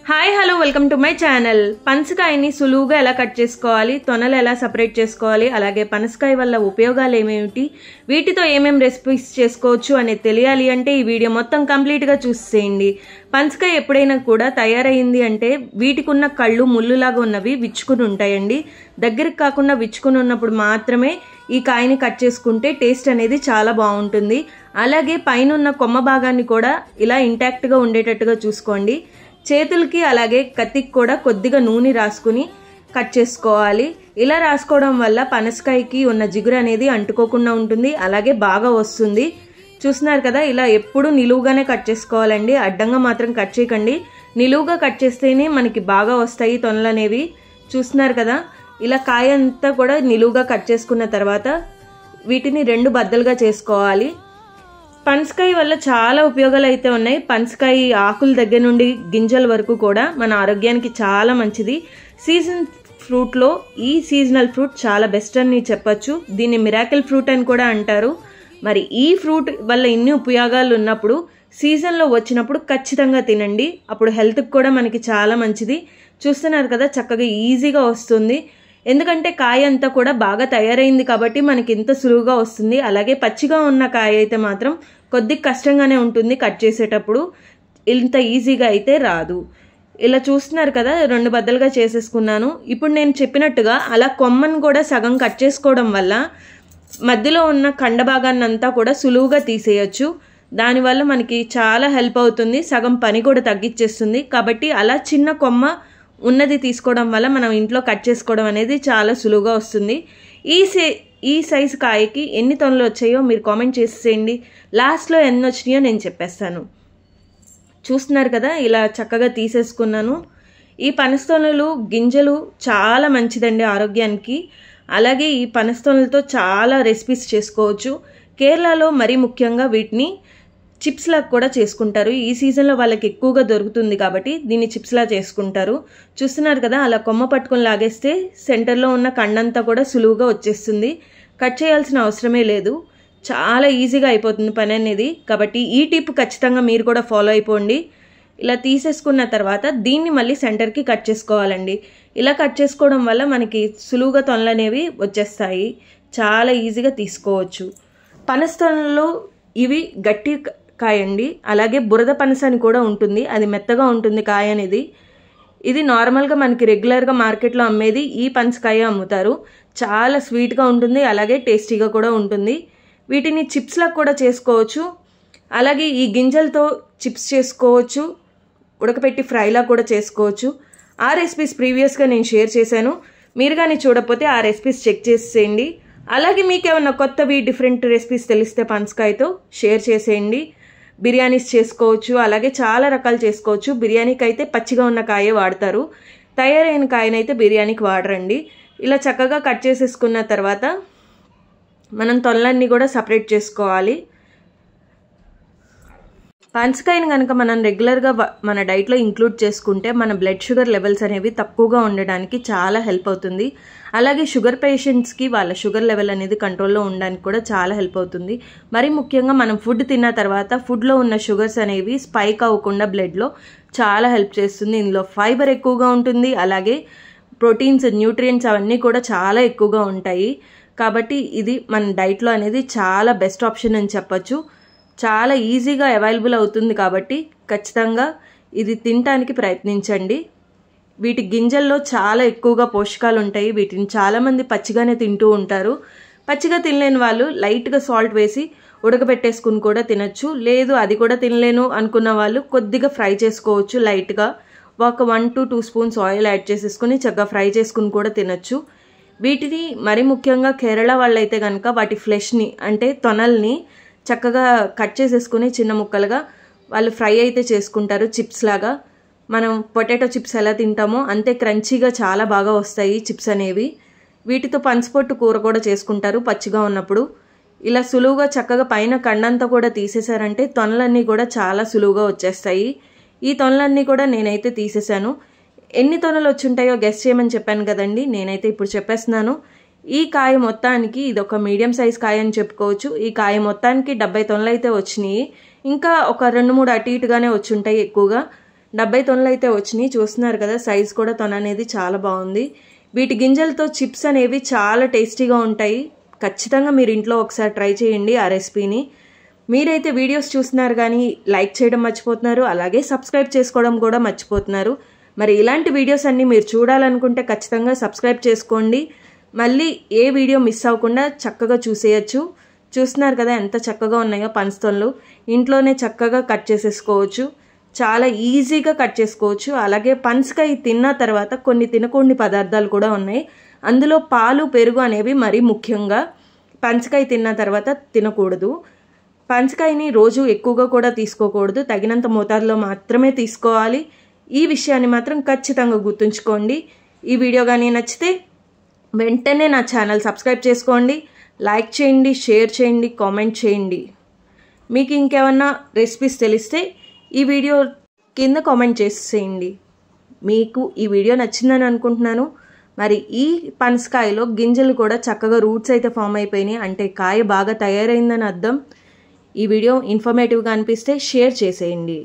Hi hello welcome to my channel. పనసకాయని సులువుగా ఎలా కట్ చేసుకోవాలి, తొనలు ఎలా సపరేట్ చేసుకోవాలి, అలాగే పనసకాయ వల్ల ఉపయోగాలు ఏమేమిటి, వీటితో ఏమేమి రెసిపీస్ చేసుకోవచ్చు అనేది తెలియాలి అంటే ఈ వీడియో మొత్తం కంప్లీట్గా చూసేయండి. పనసకాయ ఎప్పుడైనా కూడా తయారైంది అంటే వీటికి ఉన్న కళ్ళు ముళ్ళులాగా ఉన్నవి విచ్చుకుని ఉంటాయండి. దగ్గరికి కాకుండా విచ్చుకుని ఉన్నప్పుడు మాత్రమే ఈ కాయని కట్ చేసుకుంటే టేస్ట్ అనేది చాలా బాగుంటుంది. అలాగే పైన ఉన్న కొమ్మ భాగాన్ని కూడా ఇలా ఇంటాక్ట్గా ఉండేటట్టుగా చూసుకోండి. చేతులకి అలాగే కత్తికి కూడా కొద్దిగా నూనె రాసుకుని కట్ చేసుకోవాలి. ఇలా రాసుకోవడం వల్ల పనసకాయకి ఉన్న జిగురు అనేది అంటుకోకుండా ఉంటుంది, అలాగే బాగా వస్తుంది. చూస్తున్నారు కదా, ఇలా ఎప్పుడు నిలువుగానే కట్ చేసుకోవాలండి, అడ్డంగా మాత్రం కట్ చేయకండి. నిలువుగా కట్ చేస్తేనే మనకి బాగా వస్తాయి తొనలు అనేవి. చూస్తున్నారు కదా, ఇలా కాయ అంతా కూడా నిలువుగా కట్ చేసుకున్న తర్వాత వీటిని 2 బద్దలుగా చేసుకోవాలి. పనసకాయ వల్ల చాలా ఉపయోగాలు అయితే ఉన్నాయి. పనసకాయ ఆకుల దగ్గర నుండి గింజల వరకు కూడా మన ఆరోగ్యానికి చాలా మంచిది. సీజన్ ఫ్రూట్లో ఈ సీజనల్ ఫ్రూట్ చాలా బెస్ట్ అని చెప్పొచ్చు. దీన్ని మిరాకిల్ ఫ్రూట్ అని కూడా అంటారు. మరి ఈ ఫ్రూట్ వల్ల ఇన్ని ఉపయోగాలు ఉన్నప్పుడు సీజన్లో వచ్చినప్పుడు ఖచ్చితంగా తినండి. అప్పుడు హెల్త్కి కూడా మనకి చాలా మంచిది. చూస్తున్నారు కదా, చక్కగా ఈజీగా వస్తుంది. ఎందుకంటే కాయ అంతా కూడా బాగా తయారైంది కాబట్టి మనకి ఇంత సులువుగా వస్తుంది. అలాగే పచ్చిగా ఉన్న కాయ అయితే మాత్రం కొద్దిగా కష్టంగానే ఉంటుంది కట్ చేసేటప్పుడు, ఇంత ఈజీగా అయితే రాదు. ఇలా చూస్తున్నారు కదా, 2 బద్దలుగా చేసేసుకున్నాను. ఇప్పుడు నేను చెప్పినట్టుగా అలా కొమ్మను కూడా సగం కట్ చేసుకోవడం వల్ల మధ్యలో ఉన్న కండ భాగాన్ని అంతా కూడా సులువుగా తీసేయచ్చు. దానివల్ల మనకి చాలా హెల్ప్ అవుతుంది, సగం పని కూడా తగ్గించేస్తుంది. కాబట్టి అలా చిన్న కొమ్మ ఉన్నది తీసుకోవడం వల్ల మనం ఇంట్లో కట్ చేసుకోవడం అనేది చాలా సులువుగా వస్తుంది. ఈ సైజు కాయకి ఎన్ని తొనలు వచ్చాయో మీరు కామెంట్ చేసేయండి. లాస్ట్లో ఎన్ని వచ్చినాయో నేను చెప్పేస్తాను. చూస్తున్నారు కదా, ఇలా చక్కగా తీసేసుకున్నాను. ఈ పనసతొనలు గింజలు చాలా మంచిదండి ఆరోగ్యానికి. అలాగే ఈ పనసతొనలతో చాలా రెసిపీస్ చేసుకోవచ్చు. కేరళలో మరీ ముఖ్యంగా వీటిని చిప్స్లా కూడా చేసుకుంటారు. ఈ సీజన్లో వాళ్ళకి ఎక్కువగా దొరుకుతుంది కాబట్టి దీన్ని చిప్స్లా చేసుకుంటారు. చూస్తున్నారు కదా, అలా కొమ్మ పట్టుకొని లాగేస్తే సెంటర్లో ఉన్న కండంతా కూడా సులువుగా వచ్చేస్తుంది. కట్ చేయాల్సిన అవసరమే లేదు, చాలా ఈజీగా అయిపోతుంది పని అనేది. కాబట్టి ఈ టిప్ ఖచ్చితంగా మీరు కూడా ఫాలో అయిపోండి. ఇలా తీసేసుకున్న తర్వాత దీన్ని మళ్ళీ సెంటర్కి కట్ చేసుకోవాలండి. ఇలా కట్ చేసుకోవడం వల్ల మనకి సులువుగా తొనలు అనేవి వచ్చేస్తాయి, చాలా ఈజీగా తీసుకోవచ్చు. పనసతొనలు ఇవి గట్టి కాయ అండి. అలాగే బురద పనస అని కూడా ఉంటుంది, అది మెత్తగా ఉంటుంది కాయ అనేది. ఇది నార్మల్గా మనకి రెగ్యులర్గా మార్కెట్లో అమ్మేది ఈ పనసకాయ అమ్ముతారు. చాలా స్వీట్గా ఉంటుంది, అలాగే టేస్టీగా కూడా ఉంటుంది. వీటిని చిప్స్లా కూడా చేసుకోవచ్చు. అలాగే ఈ గింజలతో చిప్స్ చేసుకోవచ్చు, ఉడకపెట్టి ఫ్రైలా కూడా చేసుకోవచ్చు. ఆ రెసిపీస్ ప్రీవియస్గా నేను షేర్ చేశాను. మీరు కానీ చూడకపోతే ఆ రెసిపీస్ చెక్ చేసేయండి. అలాగే మీకు ఏమన్నా కొత్తవి డిఫరెంట్ రెసిపీస్ తెలిస్తే పనసకాయతో షేర్ చేసేయండి. బిర్యానీస్ చేసుకోవచ్చు, అలాగే చాలా రకాలు చేసుకోవచ్చు. బిర్యానీకి అయితే పచ్చిగా ఉన్న కాయే వాడతారు, తయారైన కాయనైతే బిర్యానీకి వాడరండి. ఇలా చక్కగా కట్ చేసేసుకున్న తర్వాత మనం తొనలన్నీ కూడా సపరేట్ చేసుకోవాలి. పనసకాయని కనుక మనం రెగ్యులర్గా మన డైట్లో ఇంక్లూడ్ చేసుకుంటే మన బ్లడ్ షుగర్ లెవెల్స్ అనేవి తక్కువగా ఉండడానికి చాలా హెల్ప్ అవుతుంది. అలాగే షుగర్ పేషెంట్స్కి వాళ్ళ షుగర్ లెవెల్ అనేది కంట్రోల్లో ఉండడానికి కూడా చాలా హెల్ప్ అవుతుంది. మరి ముఖ్యంగా మనం ఫుడ్ తిన్న తర్వాత ఫుడ్లో ఉన్న షుగర్స్ అనేవి స్పైక్ అవ్వకుండా బ్లడ్లో చాలా హెల్ప్ చేస్తుంది. ఇందులో ఫైబర్ ఎక్కువగా ఉంటుంది, అలాగే ప్రోటీన్స్, న్యూట్రియంట్స్ అవన్నీ కూడా చాలా ఎక్కువగా ఉంటాయి. కాబట్టి ఇది మన డైట్లో అనేది చాలా బెస్ట్ ఆప్షన్ అని చెప్పచ్చు. చాలా ఈజీగా అవైలబుల్ అవుతుంది కాబట్టి ఖచ్చితంగా ఇది తినడానికి ప్రయత్నించండి. వీటి గింజల్లో చాలా ఎక్కువగా పోషకాలు ఉంటాయి. వీటిని చాలామంది పచ్చిగానే తింటూ ఉంటారు. పచ్చిగా తినలేని వాళ్ళు లైట్గా సాల్ట్ వేసి ఉడకబెట్టేసుకుని కూడా తినచ్చు. లేదు అది కూడా తినలేను అనుకున్న వాళ్ళు కొద్దిగా ఫ్రై చేసుకోవచ్చు. లైట్గా ఒక 1 to 2 స్పూన్స్ ఆయిల్ యాడ్ చేసేసుకుని చక్కగా ఫ్రై చేసుకుని కూడా తినచ్చు. వీటిని మరి ముఖ్యంగా కేరళ వాళ్ళైతే కనుక వాటి ఫ్లెష్ని అంటే తొనల్ని చక్కగా కట్ చేసేసుకుని చిన్న ముక్కలుగా వాళ్ళు ఫ్రై అయితే చేసుకుంటారు, చిప్స్ లాగా. మనం పొటాటో చిప్స్ ఎలా తింటామో అంతే క్రంచీగా చాలా బాగా వస్తాయి చిప్స్ అనేవి. వీటితో పనసపొట్టు కూర కూడా చేసుకుంటారు పచ్చిగా ఉన్నప్పుడు. ఇలా సులువుగా చక్కగా పైన కండంతా కూడా తీసేశారంటే తొనలన్నీ కూడా చాలా సులువుగా వచ్చేస్తాయి. ఈ తొనలన్నీ కూడా నేనైతే తీసేశాను. ఎన్ని తొనలు వచ్చుంటాయో గెస్ చేయమని చెప్పాను కదండి, నేనైతే ఇప్పుడు చెప్పేస్తున్నాను. ఈ కాయ మొత్తానికి ఇది ఒక మీడియం సైజ్ కాయ అని చెప్పుకోవచ్చు. ఈ కాయ మొత్తానికి 70 తొనలు అయితే వచ్చినాయి. ఇంకా ఒక 2-3 అటు ఇటుగానే వచ్చుంటాయి ఎక్కువగా. 70 తొనలు అయితే వచ్చినాయి. చూస్తున్నారు కదా, సైజ్ కూడా తొన అనేది చాలా బాగుంది. వీటి గింజలతో చిప్స్ అనేవి చాలా టేస్టీగా ఉంటాయి. ఖచ్చితంగా మీరు ఇంట్లో ఒకసారి ట్రై చేయండి ఆ రెసిపీని. మీరైతే వీడియోస్ చూస్తున్నారు కానీ లైక్ చేయడం మర్చిపోతున్నారు, అలాగే సబ్స్క్రైబ్ చేసుకోవడం కూడా మర్చిపోతున్నారు. మరి ఇలాంటి వీడియోస్ అన్నీ మీరు చూడాలనుకుంటే ఖచ్చితంగా సబ్స్క్రైబ్ చేసుకోండి. మళ్ళీ ఏ వీడియో మిస్ అవ్వకుండా చక్కగా చూసేయచ్చు. చూస్తున్నారు కదా ఎంత చక్కగా ఉన్నాయో పనస్తొనలు. ఇంట్లోనే చక్కగా కట్ చేసేసుకోవచ్చు, చాలా ఈజీగా కట్ చేసుకోవచ్చు. అలాగే పనసకాయ తిన్న తర్వాత కొన్ని తినకూడని పదార్థాలు కూడా ఉన్నాయి. అందులో పాలు, పెరుగు అనేవి మరీ ముఖ్యంగా పనసకాయ తిన్న తర్వాత తినకూడదు. పనసకాయని రోజు ఎక్కువగా కూడా తీసుకోకూడదు, తగినంత మోతాదులో మాత్రమే తీసుకోవాలి. ఈ విషయాన్ని మాత్రం ఖచ్చితంగా గుర్తుంచుకోండి. ఈ వీడియో కానీ నచ్చితే వెంటనే నా ఛానల్ సబ్స్క్రైబ్ చేసుకోండి, లైక్ చేయండి, షేర్ చేయండి, కామెంట్ చేయండి. మీకు ఇంకేమన్నా రెసిపీస్ తెలిస్తే ఈ వీడియో కింద కామెంట్ చేసేయండి. మీకు ఈ వీడియో నచ్చిందని అనుకుంటున్నాను. మరి ఈ పనసకాయలో గింజలు కూడా చక్కగా రూట్స్ అయితే ఫామ్ అయిపోయినాయి, అంటే కాయ బాగా తయారైందని అర్థం. ఈ వీడియో ఇన్ఫర్మేటివ్గా అనిపిస్తే షేర్ చేసేయండి.